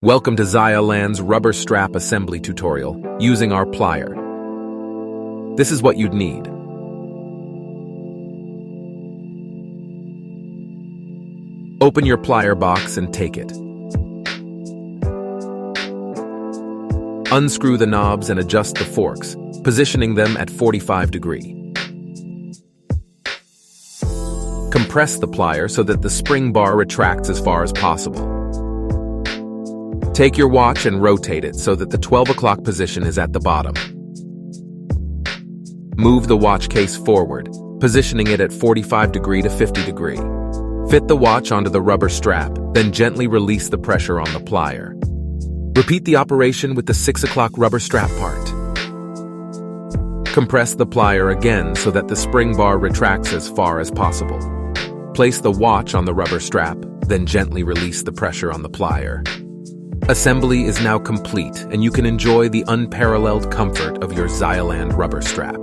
Welcome to ZEALANDE's rubber strap assembly tutorial using our plier. This is what you'd need. Open your plier box and take it. Unscrew the knobs and adjust the forks, positioning them at 45 degrees. Compress the plier so that the spring bar retracts as far as possible. Take your watch and rotate it so that the 12 o'clock position is at the bottom. Move the watch case forward, positioning it at 45 degree to 50 degree. Fit the watch onto the rubber strap, then gently release the pressure on the plier. Repeat the operation with the 6 o'clock rubber strap part. Compress the plier again so that the spring bar retracts as far as possible. Place the watch on the rubber strap, then gently release the pressure on the plier. Assembly is now complete, and you can enjoy the unparalleled comfort of your ZEALANDE rubber strap.